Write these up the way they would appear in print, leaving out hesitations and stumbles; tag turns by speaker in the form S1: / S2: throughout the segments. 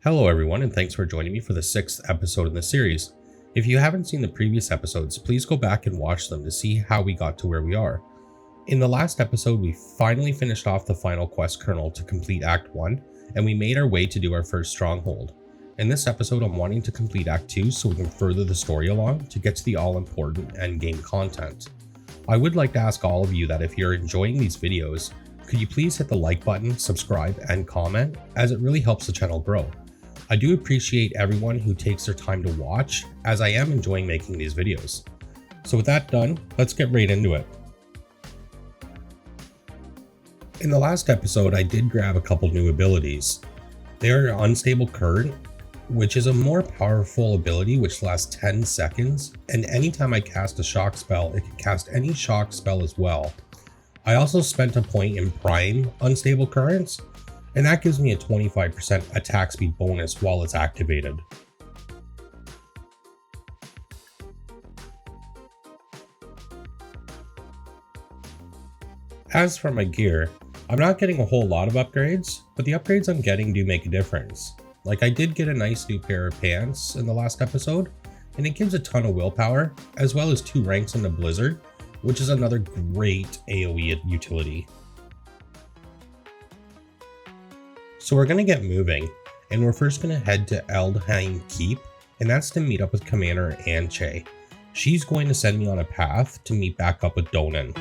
S1: Hello everyone, and thanks for joining me for the 6th episode in the series. If you haven't seen the previous episodes, please go back and watch them to see how we got to where we are. In the last episode, we finally finished off the final quest kernel to complete Act 1, and we made our way to do our first Stronghold. In this episode, I'm wanting to complete Act 2 so we can further the story along to get to the all-important endgame content. I would like to ask all of you that if you're enjoying these videos, could you please hit the like button, subscribe, and comment, as it really helps the channel grow. I do appreciate everyone who takes their time to watch, as I am enjoying making these videos. So with that done, let's get right into it. In the last episode, I did grab a couple new abilities. They are Unstable Current, which is a more powerful ability which lasts 10 seconds, and anytime I cast a shock spell, it can cast any shock spell as well. I also spent a point in Prime Unstable Currents, and that gives me a 25% attack speed bonus while it's activated. As for my gear, I'm not getting a whole lot of upgrades, but the upgrades I'm getting do make a difference. Like I did get a nice new pair of pants in the last episode, and it gives a ton of willpower, as well as 2 ranks in the Blizzard, which is another great AoE utility. So we're going to get moving, and we're first going to head to Eldheim Keep, and that's to meet up with Commander Anche. She's going to send me on a path to meet back up with Donan.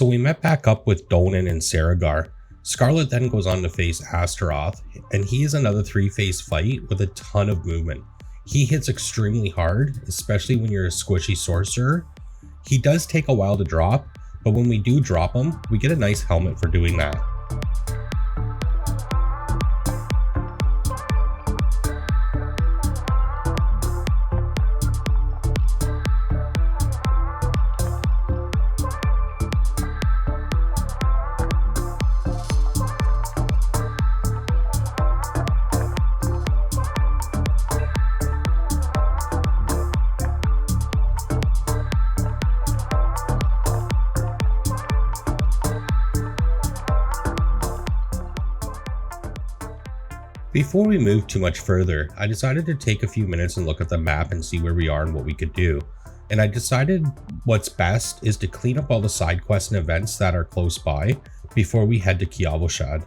S1: So we met back up with Donan and Saragar. Scarlette then goes on to face Astaroth, and he is another 3-phase fight with a ton of movement. He hits extremely hard, especially when you're a squishy sorcerer. He does take a while to drop, but when we do drop him, we get a nice helmet for doing that. Before we move too much further, I decided to take a few minutes and look at the map and see where we are and what we could do. And I decided what's best is to clean up all the side quests and events that are close by before we head to Kiavoshad.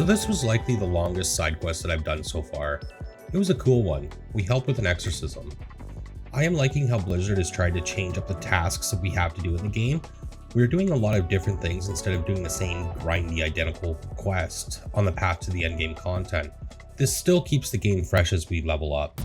S1: So this was likely the longest side quest that I've done so far. It was a cool one. We helped with an exorcism. I am liking how Blizzard has tried to change up the tasks that we have to do in the game. We are doing a lot of different things instead of doing the same grindy identical quest on the path to the endgame content. This still keeps the game fresh as we level up.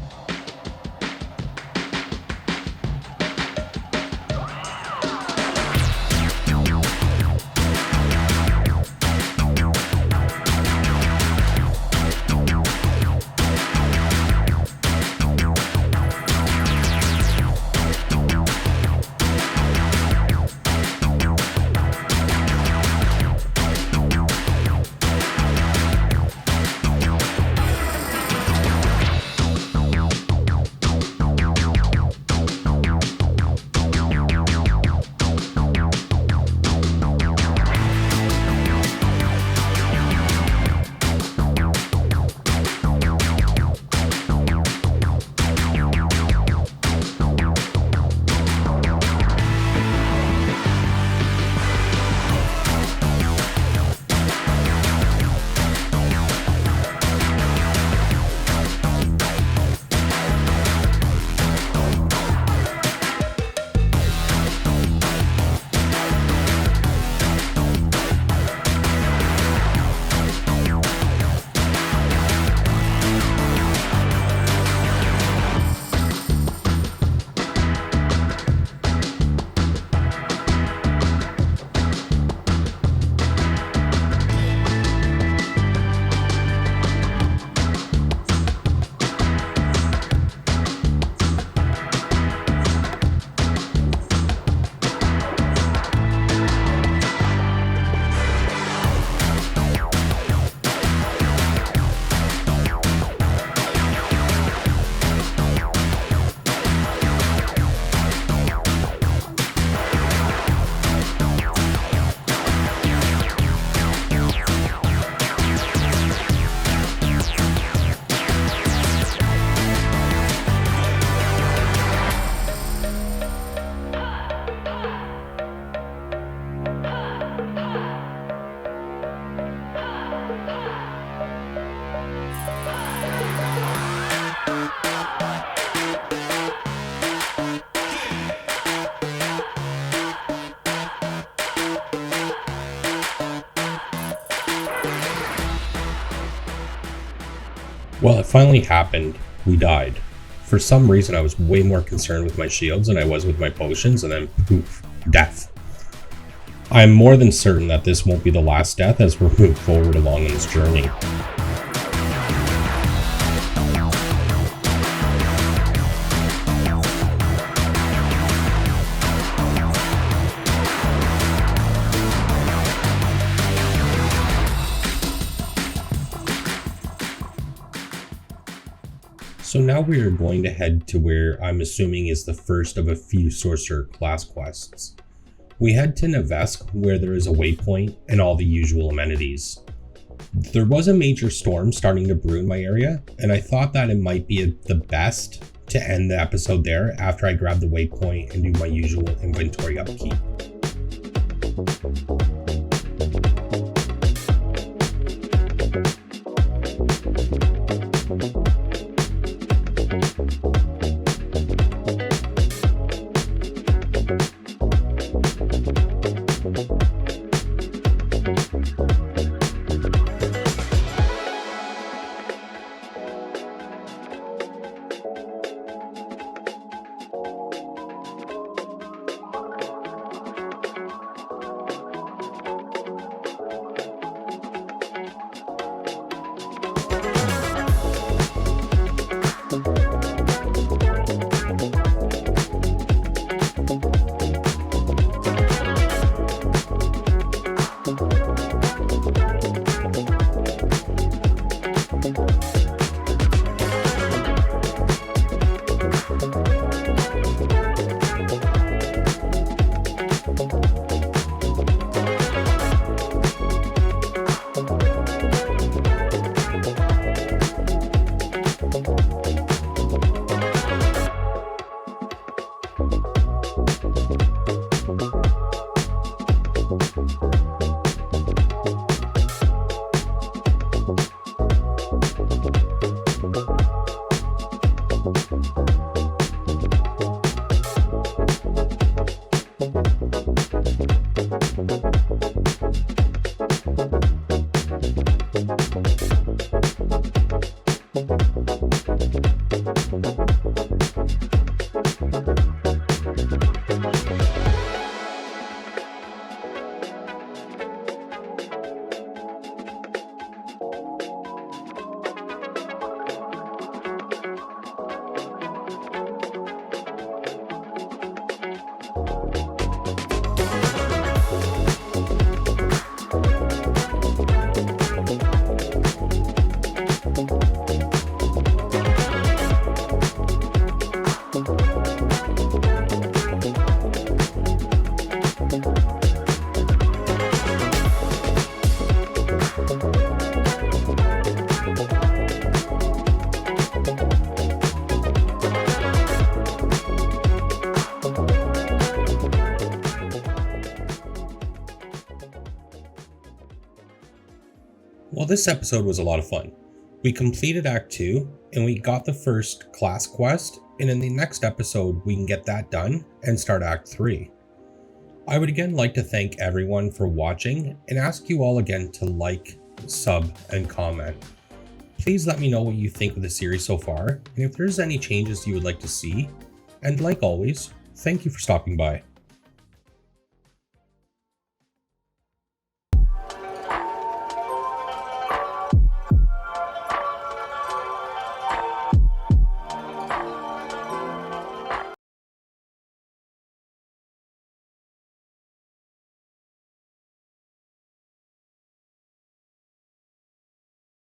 S1: Well, it finally happened. We died. For some reason, I was way more concerned with my shields than I was with my potions, and then poof, death. I am more than certain that this won't be the last death as we move forward along in this journey. So now we are going to head to where I'm assuming is the first of a few sorcerer class quests. We head to Nevesk, where there is a waypoint and all the usual amenities. There was a major storm starting to brew in my area, and I thought that it might be the best to end the episode there after I grab the waypoint and do my usual inventory upkeep. Well, this episode was a lot of fun. We completed Act 2 and we got the first class quest, and in the next episode we can get that done and start Act 3. I would again like to thank everyone for watching and ask you all again to like, sub, and comment. Please let me know what you think of the series so far, and if there's any changes you would like to see. And like always, thank you for stopping by.